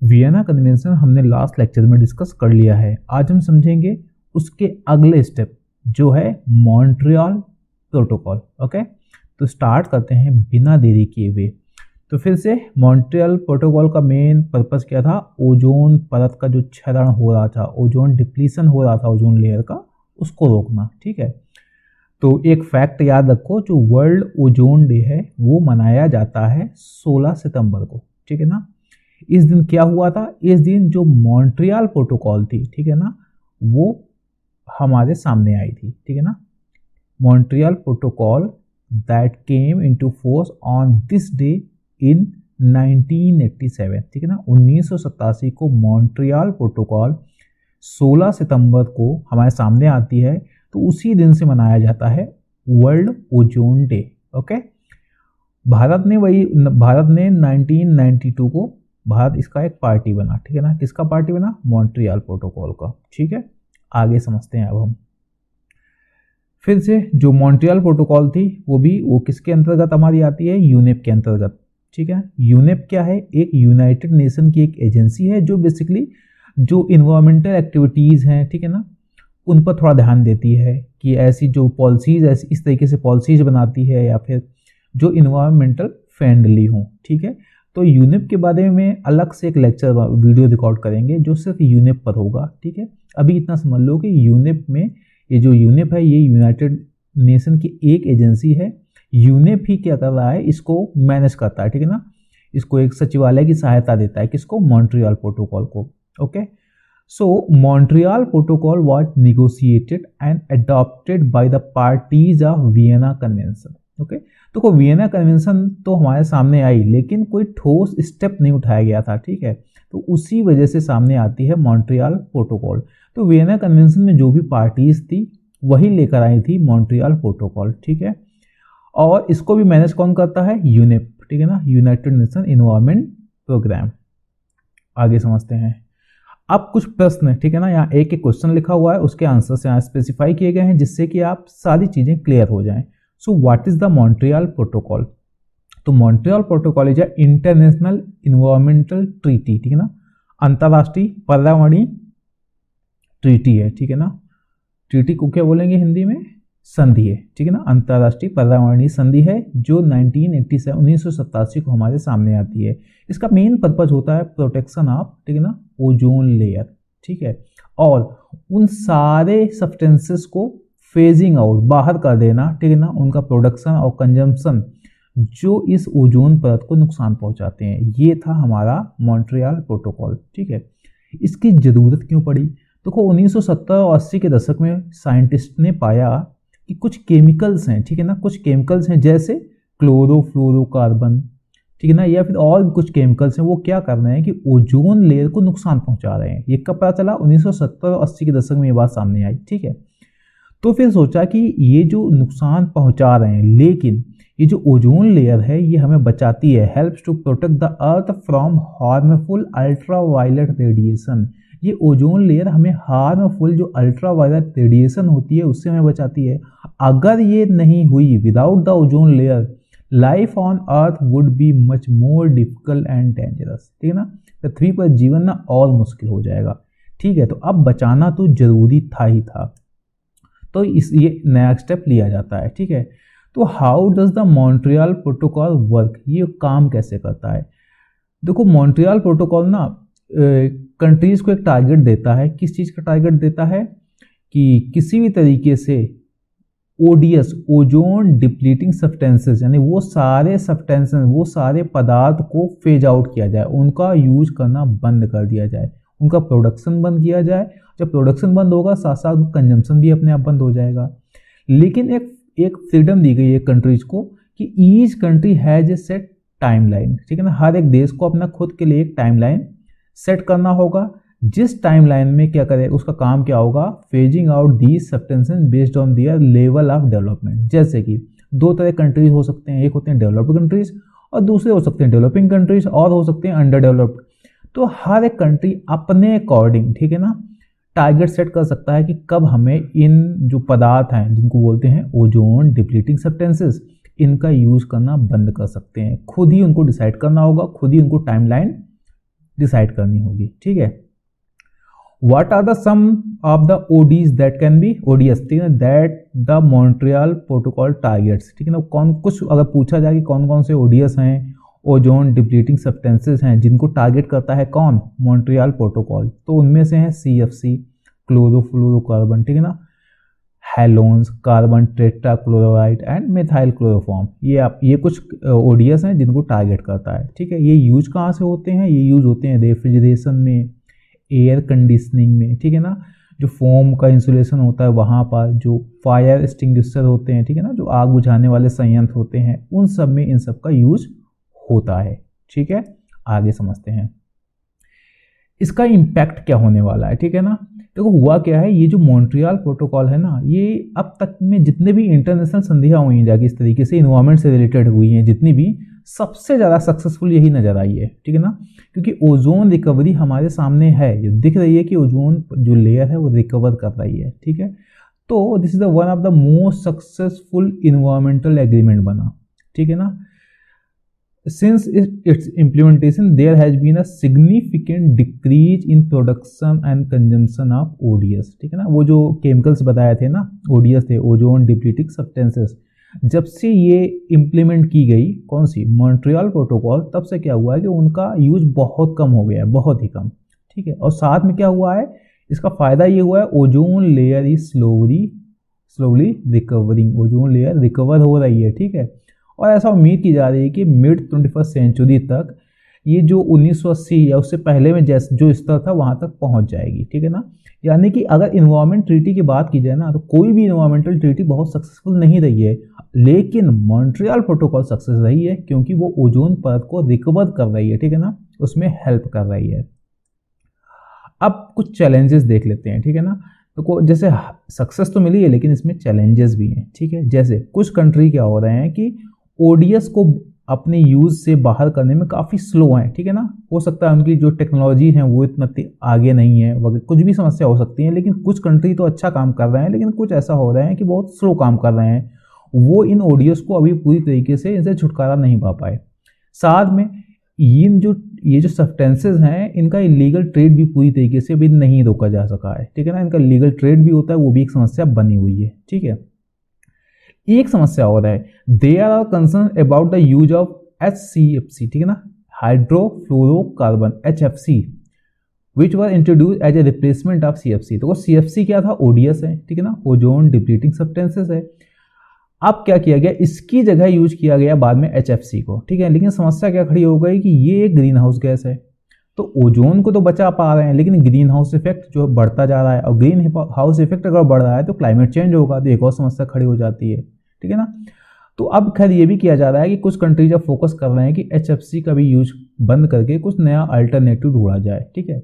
Vienna convention हमने last lecture में discuss कर लिया है। आज हम समझेंगे उसके अगले स्टेप जो है मॉन्ट्रियल प्रोटोकॉल। ओके, तो स्टार्ट करते हैं बिना देरी किए हुए। तो फिर से मॉन्ट्रियल प्रोटोकॉल का मेन पर्पस क्या था? ओजोन परत का जो क्षरण हो रहा था, ओजोन डिप्लीशन हो रहा था ओजोन लेयर का, उसको रोकना। ठीक है, तो एक फैक्ट याद रखो, जो वर्ल्ड ओजोन डे है वो मनाया जाता है 16 सितंबर को। ठीक है ना। इस दिन क्या हुआ था? इस दिन जो मॉन्ट्रियल प्रोटोकॉल थी, ठीक है ना, वो हमारे सामने आई थी। ठीक है ना। Montreal protocol that came into force on this day in 1987। ठीक है ना, 1987 को मॉन्ट्रियल प्रोटोकॉल 16 सितंबर को हमारे सामने आती है, तो उसी दिन से मनाया जाता है world ozone day. Okay, Bharat ने 1992 को भारत इसका एक पार्टी बना। ठीक है ना, किसका पार्टी बना? मॉन्ट्रियल प्रोटोकॉल का। ठीक है, आगे समझते हैं अब हम। फिर से जो मॉन्ट्रियल प्रोटोकॉल थी वो किसके अंतर्गत हमारी आती है? यूनेप के अंतर्गत। ठीक है, यूनेप क्या है? एक यूनाइटेड नेशन की एक एजेंसी है जो बेसिकली जो इन्वायरमेंटल एक्टिविटीज़ हैं, ठीक है ना, उन पर थोड़ा ध्यान देती है कि ऐसी जो पॉलिसीज़ ऐसी इस तरीके से पॉलिसीज़ बनाती है या फिर जो इन्वायरमेंटल फ्रेंडली हों। ठीक है, तो यूनेप के बारे में अलग से एक लेक्चर वीडियो रिकॉर्ड करेंगे जो सिर्फ यूनेप पर होगा। ठीक है, अभी इतना समझ लो कि यूनेप में ये जो यूनेप है ये यूनाइटेड नेशन की एक एजेंसी है। यूनेप ही क्या कर रहा है? इसको मैनेज करता है। ठीक है ना, इसको एक सचिवालय की सहायता देता है। किसको? मॉन्ट्रियल प्रोटोकॉल को। Okay, so Montreal protocol was negotiated and adopted by the parties of Vienna convention. Okay, तो वियना कन्वेंशन तो हमारे सामने आई, लेकिन कोई ठोस स्टेप नहीं उठाया गया था। ठीक है, तो उसी वजह से सामने आती है मॉन्ट्रियल प्रोटोकॉल। तो वियना कन्वेंशन में जो भी पार्टीज थी वही लेकर आई थी मॉन्ट्रियल प्रोटोकॉल। ठीक है, और इसको भी मैनेज कौन करता है? यूनेप। ठीक है ना, यूनाइटेड नेशन इन्वायरमेंट प्रोग्राम। आगे समझते हैं। अब कुछ प्रश्न, ठीक है ना, यहाँ एक एक क्वेश्चन लिखा हुआ है, उसके आंसर्स यहाँ स्पेसिफाई किए गए हैं जिससे कि आप सारी चीजें क्लियर हो जाएं। So what is the Montreal protocol? तो Montreal protocol is international environmental treaty. ठीक है ना, अंतर्राष्ट्रीय पर्यावरणीय ट्रीटी है। ठीक है ना, ट्रीटी को क्या बोलेंगे हिंदी में? संधि है। ठीक है ना, अंतर्राष्ट्रीय पर्यावरणीय संधि है जो 1987 को हमारे सामने आती है। इसका मेन पर्पज होता है प्रोटेक्शन ऑफ, ठीक है ना, ओजोन लेयर। ठीक है, और उन सारे सब्सटेंसेस को फेजिंग आउट, बाहर कर देना। ठीक है ना, उनका प्रोडक्शन और कंजम्पशन जो इस ओजोन परत को नुकसान पहुंचाते हैं। ये था हमारा मॉन्ट्रियल प्रोटोकॉल। ठीक है, इसकी जरूरत क्यों पड़ी? देखो 1970 और 80 के दशक में साइंटिस्ट ने पाया कि कुछ केमिकल्स हैं, ठीक है ना, कुछ केमिकल्स हैं जैसे क्लोरोफ्लोरोकार्बन, ठीक है ना, या फिर और भी कुछ केमिकल्स हैं, वो क्या कर रहे हैं कि ओजोन लेयर को नुकसान पहुंचा रहे हैं। ये कब पता चला? 1970 और 80 के दशक में ये बात सामने आई। ठीक है, तो फिर सोचा कि ये जो नुकसान पहुंचा रहे हैं, लेकिन ये जो ओजोन लेयर है ये हमें बचाती है, helps to protect the earth from harmful ultraviolet radiation. ये ओजोन लेयर हमें हार्मफुल जो अल्ट्रावायलेट रेडिएशन होती है उससे हमें बचाती है। अगर ये नहीं हुई, without the ozone layer life on earth would be much more difficult and dangerous. ठीक है ना, पृथ्वी पर जीवन ना और मुश्किल हो जाएगा। ठीक है, तो अब बचाना तो जरूरी था ही था, तो ये नया स्टेप लिया जाता है। ठीक है, तो how does the Montreal protocol work? ये काम कैसे करता है? देखो मॉन्ट्रियल प्रोटोकॉल ना कंट्रीज को एक टारगेट देता है। किस चीज़ का टारगेट देता है? कि किसी भी तरीके से ओडीएस, ओजोन डिप्लीटिंग सब्सटेंसेस, यानी वो सारे सब्सटेंसेस, वो सारे पदार्थ को फेज आउट किया जाए, उनका यूज करना बंद कर दिया जाए, उनका प्रोडक्शन बंद किया जाए। जब प्रोडक्शन बंद होगा साथ साथ कंजम्पशन भी अपने आप बंद हो जाएगा। लेकिन एक फ्रीडम दी गई है कंट्रीज को कि each country has a set timeline. ठीक है ना, हर एक देश को अपना खुद के लिए एक टाइमलाइन सेट करना होगा, जिस टाइमलाइन में क्या करे, उसका काम क्या होगा? Phasing out these substances based on their level of development. जैसे कि दो तरह कंट्रीज हो सकते हैं, एक होते हैं डेवलप्ड कंट्रीज और दूसरे हो सकते हैं डेवलपिंग कंट्रीज और हो सकते हैं अंडर डेवलप्ड। तो हर एक कंट्री अपने अकॉर्डिंग, ठीक है ना, टारगेट सेट कर सकता है कि कब हमें इन जो पदार्थ हैं जिनको बोलते हैं ओजोन डिप्लीटिंग सब्सटेंसेस, इनका यूज करना बंद कर सकते हैं। खुद ही उनको डिसाइड करना होगा, खुद ही उनको टाइमलाइन डिसाइड करनी होगी, ठीक है। What are the sum of the ODs that can be ODS, ठीक है, that the Montreal protocol targets, ठीक है ना। कौन कुछ अगर पूछा जाए कि कौन कौन से ओडीएस हैं, ओजोन डिप्लीटिंग सब्सटेंसेस हैं जिनको टारगेट करता है कौन, मॉन्ट्रियल प्रोटोकॉल, तो उनमें से हैं CFC क्लोरोफ्लोरोकार्बन, ठीक है ना, halons, carbon tetrachloride and methyl chloroform, ये कुछ ओडीएस हैं जिनको टारगेट करता है, ठीक है। ये यूज कहाँ से होते हैं, ये यूज होते हैं रेफ्रिजरेशन में, एयर कंडीशनिंग में, ठीक है ना, जो फोम का इंसुलेशन होता है वहाँ पर, जो फायर एक्सटिंग्विशर होते हैं, ठीक है ना, जो आग बुझाने वाले संयंत्र होते हैं, उन सब में इन सब का यूज होता है, ठीक है। आगे समझते हैं इसका इम्पैक्ट क्या होने वाला है, ठीक है ना। देखो हुआ क्या है, ये जो मॉन्ट्रियल प्रोटोकॉल है ना, ये अब तक में जितने भी इंटरनेशनल संधियाँ हुई हैं जाके इस तरीके से इन्वायरमेंट से रिलेटेड हुई हैं जितनी भी, सबसे ज़्यादा सक्सेसफुल यही नज़र आई है, ठीक है ना, क्योंकि ओजोन रिकवरी हमारे सामने है, ये दिख रही है कि ओजोन जो लेयर है वो रिकवर कर रही है, ठीक है। तो this is the one of the most successful environmental agreement बना, ठीक है ना। Since its implementation, there has been a significant decrease in production and consumption of ODS, ठीक है ना। वो जो केमिकल्स बताए थे ना, ODS थे, ओजोन डिप्लीटिंग सब्सटेंसेस, जब से ये इम्प्लीमेंट की गई कौन सी, मॉन्ट्रियल प्रोटोकॉल, तब से क्या हुआ है कि उनका यूज बहुत कम हो गया है, बहुत ही कम, ठीक है। और साथ में क्या हुआ है, इसका फायदा ये हुआ है, ozone layer is slowly recovering, ozone layer recover हो रही है, ठीक है। और ऐसा उम्मीद की जा रही है कि मिड 21st सेंचुरी तक ये जो 1980 या उससे पहले में जैसे जो स्तर था वहाँ तक पहुँच जाएगी, ठीक है ना। यानी कि अगर इन्वायरमेंट ट्रीटी की बात की जाए ना, तो कोई भी इन्वायरमेंटल ट्रीटी बहुत सक्सेसफुल नहीं रही है, लेकिन मॉन्ट्रियल प्रोटोकॉल सक्सेस रही है क्योंकि वो ओजोन परत को रिकवर कर रही है, ठीक है ना, उसमें हेल्प कर रही है। अब कुछ चैलेंजेस देख लेते हैं, ठीक है ना। तो जैसे सक्सेस तो मिली है लेकिन इसमें चैलेंजेस भी हैं, ठीक है। जैसे कुछ कंट्री क्या हो रहे हैं कि ओडीएस को अपने यूज से बाहर करने में काफ़ी स्लो हैं, ठीक है ना। हो सकता है उनकी जो टेक्नोलॉजी है वो इतना आगे नहीं है, वगैरह कुछ भी समस्या हो सकती है, लेकिन कुछ कंट्री तो अच्छा काम कर रहे हैं, लेकिन कुछ ऐसा हो रहा है कि बहुत स्लो काम कर रहे हैं, वो इन ओडीएस को अभी पूरी तरीके से इनसे छुटकारा नहीं पा पाए। साथ में ये जो सब्सटेंसेस हैं, इनका इलीगल ट्रेड भी पूरी तरीके से अभी नहीं रोका जा सका है, ठीक है ना। इनका लीगल ट्रेड भी होता है, वो भी एक समस्या बनी हुई है, ठीक है। एक समस्या और है, there are concern about the use of HCFC, ठीक है ना, hydrofluorocarbon, HFC, which were introduce as a replacement of CFC। तो CFC क्या था, ODS है, ठीक है ना, ओजोन डिप्लीटिंग सब्सटेंसेस है। अब क्या किया गया, इसकी जगह यूज किया गया बाद में HFC को, ठीक है। लेकिन समस्या क्या खड़ी हो गई कि ये एक ग्रीन हाउस गैस है, तो ओजोन को तो बचा पा रहे हैं, लेकिन ग्रीन हाउस इफेक्ट जो बढ़ता जा रहा है, और ग्रीन हाउस इफेक्ट अगर बढ़ रहा है तो क्लाइमेट चेंज होगा, तो एक और समस्या खड़ी हो जाती है, ठीक है ना। तो अब खैर ये भी किया जा रहा है कि कुछ कंट्री जब फोकस कर रहे हैं कि HFC का भी यूज बंद करके कुछ नया अल्टरनेटिव ढूंढा जाए, ठीक है।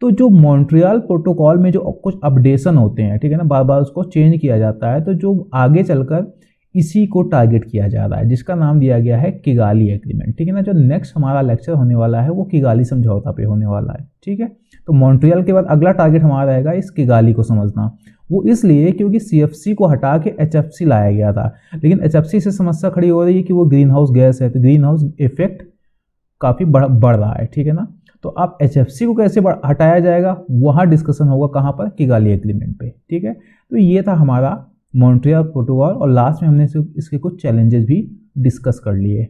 तो जो मॉन्ट्रियल प्रोटोकॉल में जो कुछ अपडेशन होते हैं, ठीक है ना, बार बार उसको चेंज किया जाता है, तो जो आगे चलकर इसी को टारगेट किया जा रहा है, जिसका नाम दिया गया है किगाली एग्रीमेंट, ठीक है ना। जो नेक्स्ट हमारा लेक्चर होने वाला है वो किगाली समझौता पे होने वाला है, ठीक है। तो मॉन्ट्रियल के बाद अगला टारगेट हमारा रहेगा इस किगाली को समझना। वो इसलिए क्योंकि CFC को हटा के HFC लाया गया था, लेकिन HFC से समस्या खड़ी हो रही है कि वो ग्रीन हाउस गैस है, तो ग्रीन हाउस इफेक्ट काफ़ी बढ़ रहा है, ठीक है ना। तो अब HFC को कैसे हटाया जाएगा, वहाँ डिस्कशन होगा कहाँ पर, किगाली एग्रीमेंट पे, ठीक है। तो ये था हमारा मॉन्ट्रियल प्रोटोकॉल, और लास्ट में हमने इसके कुछ चैलेंजेस भी डिस्कस कर लिए।